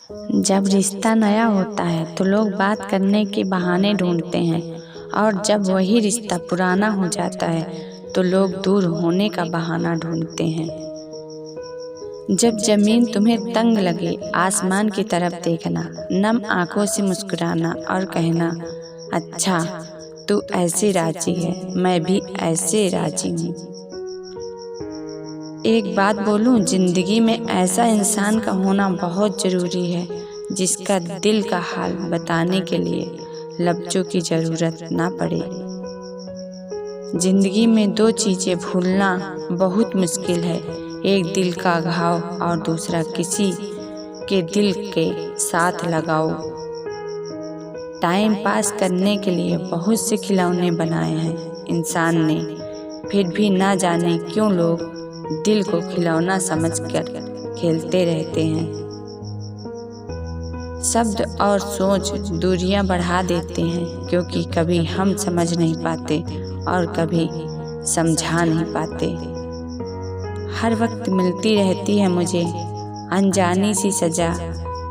जब रिश्ता नया होता है तो लोग बात करने के बहाने ढूंढते हैं, और जब वही रिश्ता पुराना हो जाता है तो लोग दूर होने का बहाना ढूंढते हैं। जब जमीन तुम्हें तंग लगे, आसमान की तरफ देखना, नम आंखों से मुस्कुराना और कहना, अच्छा तू ऐसे राजी है, मैं भी ऐसे राजी हूँ। एक बात बोलूं, जिंदगी में ऐसा इंसान का होना बहुत ज़रूरी है जिसका दिल का हाल बताने के लिए लफ्ज़ों की ज़रूरत ना पड़े। जिंदगी में दो चीज़ें भूलना बहुत मुश्किल है, एक दिल का घाव और दूसरा किसी के दिल के साथ लगाओ। टाइम पास करने के लिए बहुत से खिलौने बनाए हैं इंसान ने, फिर भी ना जाने क्यों लोग दिल को खिलौना समझकर खेलते रहते हैं। शब्द और सोच दूरियां बढ़ा देते हैं, क्योंकि कभी हम समझ नहीं पाते और कभी समझा नहीं पाते। हर वक्त मिलती रहती है मुझे अनजानी सी सजा,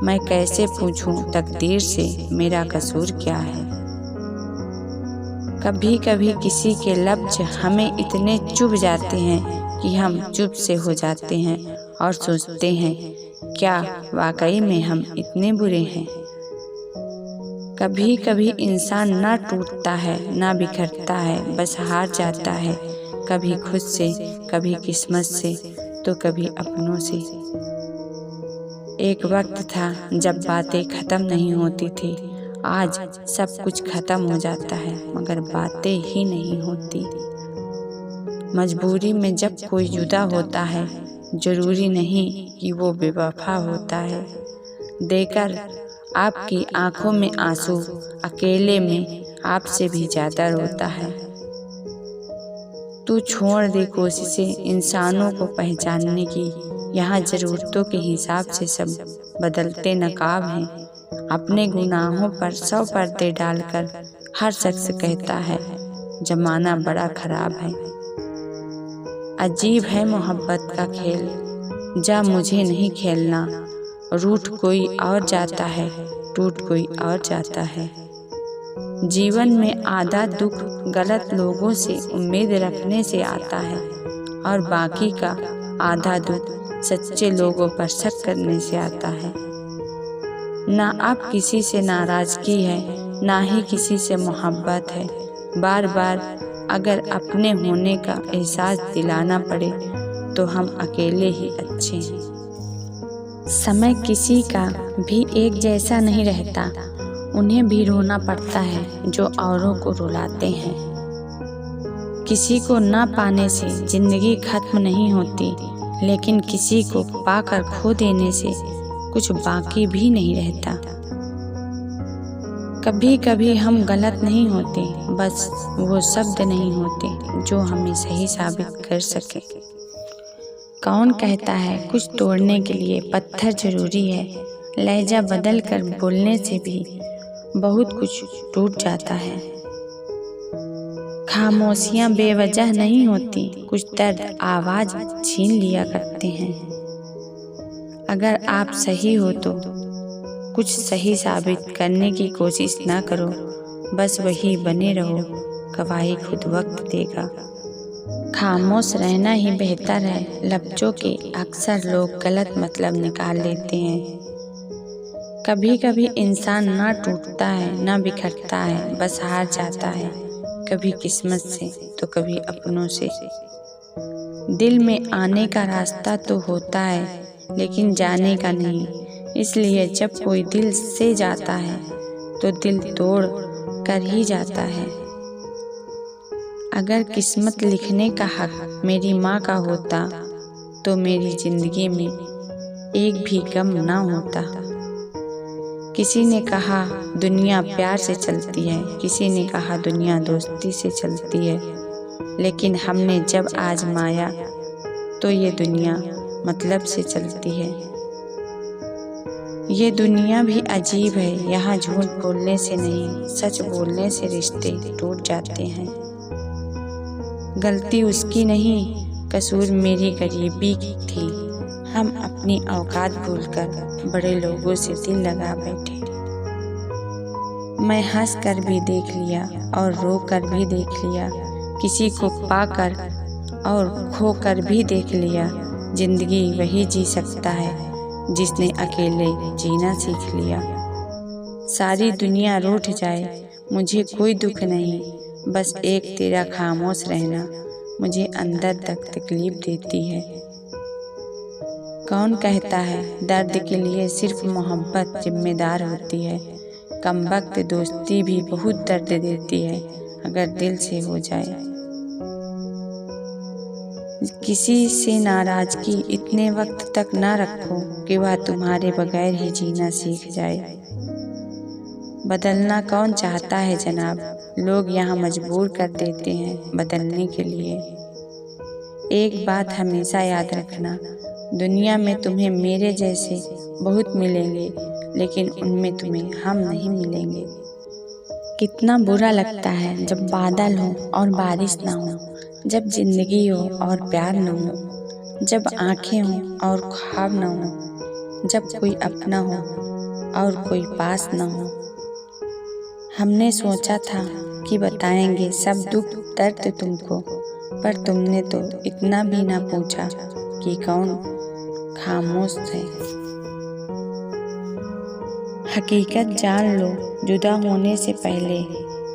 मैं कैसे पूछूं तकदीर से मेरा कसूर क्या है। कभी कभी किसी के लफ्ज़ हमें इतने चुभ जाते हैं कि हम चुप से हो जाते हैं और सोचते हैं, क्या वाकई में हम इतने बुरे हैं। कभी कभी इंसान ना टूटता है ना बिखरता है, बस हार जाता है, कभी खुद से, कभी किस्मत से, तो कभी अपनों से। एक वक्त था जब बातें ख़त्म नहीं होती थी, आज सब कुछ ख़त्म हो जाता है मगर बातें ही नहीं होती। मजबूरी में जब कोई जुदा होता है, ज़रूरी नहीं कि वो बेवफा होता है। देकर आपकी आंखों में आंसू, अकेले में आपसे भी ज़्यादा रोता है। तू छोड़ दे कोशिशें इंसानों को पहचानने की, यहाँ ज़रूरतों के हिसाब से सब बदलते नकाब हैं। अपने गुनाहों पर 100 पर्दे डालकर हर शख्स कहता है ज़माना बड़ा ख़राब है। अजीब है मोहब्बत का खेल, जा मुझे नहीं खेलना। रूठ कोई और जाता है, टूट कोई और जाता है। जीवन में आधा दुख गलत लोगों से उम्मीद रखने से आता है, और बाकी का आधा दुख सच्चे लोगों पर शक करने से आता है। ना अब किसी से नाराज़गी है, ना ही किसी से मोहब्बत है। बार बार अगर अपने होने का एहसास दिलाना पड़े तो हम अकेले ही अच्छे हैं। समय किसी का भी एक जैसा नहीं रहता, उन्हें भी रोना पड़ता है जो औरों को रुलाते हैं। किसी को ना पाने से जिंदगी खत्म नहीं होती, लेकिन किसी को पाकर खो देने से कुछ बाकी भी नहीं रहता। कभी कभी हम गलत नहीं होते, बस वो शब्द नहीं होते जो हमें सही साबित कर सके। कौन कहता है कुछ तोड़ने के लिए पत्थर जरूरी है, लहजा बदल कर बोलने से भी बहुत कुछ टूट जाता है। खामोशियाँ बेवजह नहीं होती, कुछ दर्द आवाज़ छीन लिया करते हैं। अगर आप सही हो तो कुछ सही साबित करने की कोशिश ना करो, बस वही बने रहो, गवाही खुद वक्त देगा। खामोश रहना ही बेहतर है, लफ्ज़ों के अक्सर लोग गलत मतलब निकाल लेते हैं। कभी कभी इंसान ना टूटता है ना बिखरता है, बस हार जाता है, कभी किस्मत से तो कभी अपनों से। दिल में आने का रास्ता तो होता है लेकिन जाने का नहीं, इसलिए जब कोई दिल से जाता है तो दिल तोड़ कर ही जाता है। अगर किस्मत लिखने का हक मेरी माँ का होता तो मेरी ज़िंदगी में एक भी गम ना होता। किसी ने कहा दुनिया प्यार से चलती है, किसी ने कहा दुनिया दोस्ती से चलती है, लेकिन हमने जब आजमाया तो ये दुनिया मतलब से चलती है। ये दुनिया भी अजीब है, यहाँ झूठ बोलने से नहीं, सच बोलने से रिश्ते टूट जाते हैं। गलती उसकी नहीं, कसूर मेरी गरीबी की थी। हम अपनी औकात भूलकर बड़े लोगों से दिल लगा बैठे। मैं हंस कर भी देख लिया और रो कर भी देख लिया, किसी को पाकर और खो कर भी देख लिया। जिंदगी वही जी सकता है जिसने अकेले जीना सीख लिया। सारी दुनिया रूठ जाए मुझे कोई दुख नहीं, बस एक तेरा खामोश रहना मुझे अंदर तक तकलीफ देती है। कौन कहता है दर्द के लिए सिर्फ मोहब्बत जिम्मेदार होती है। कमबख्त दोस्ती भी बहुत दर्द देती है अगर दिल से हो जाए। किसी से नाराजगी इतने वक्त तक ना रखो कि वह तुम्हारे बगैर ही जीना सीख जाए। बदलना कौन चाहता है जनाब, लोग यहाँ मजबूर कर देते हैं बदलने के लिए। एक बात हमेशा याद रखना, दुनिया में तुम्हें मेरे जैसे बहुत मिलेंगे, लेकिन उनमें तुम्हें हम नहीं मिलेंगे। कितना बुरा लगता है जब बादल हो और बारिश ना हो, जब जिंदगी हो और प्यार न हो, जब आँखें हों और ख्वाब न हो, जब कोई अपना हो और कोई पास न हो। हमने सोचा था कि बताएंगे सब दुख दर्द तुमको, पर तुमने तो इतना भी ना पूछा कि कौन खामोश है। हकीकत जान लो जुदा होने से पहले,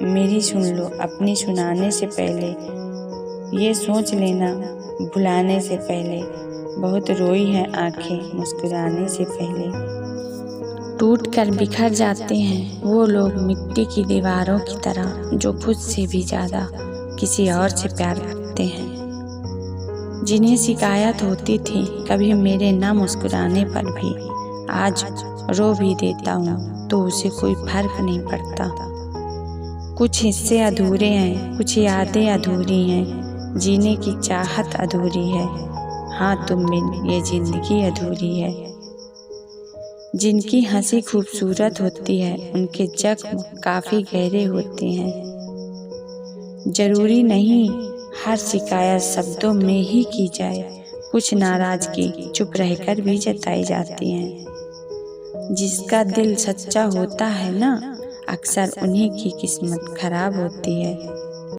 मेरी सुन लो अपनी सुनाने से पहले। ये सोच लेना भुलाने से पहले, बहुत रोई है आंखें मुस्कुराने से पहले। टूट कर बिखर जाते हैं वो लोग मिट्टी की दीवारों की तरह, जो खुद से भी ज़्यादा किसी और से प्यार करते हैं। जिन्हें शिकायत होती थी कभी मेरे ना मुस्कुराने पर भी, आज रो भी देता हूँ तो उसे कोई फर्क नहीं पड़ता। कुछ हिस्से अधूरे हैं, कुछ यादें अधूरी हैं, जीने की चाहत अधूरी है। हाँ तुम बिन ये जिंदगी अधूरी है। जिनकी हंसी खूबसूरत होती है उनके जख्म काफ़ी गहरे होते हैं। जरूरी नहीं हर शिकायत शब्दों में ही की जाए, कुछ नाराज़गी चुप रहकर भी जताई जाती हैं। जिसका दिल सच्चा होता है ना, अक्सर उन्हीं की किस्मत खराब होती है।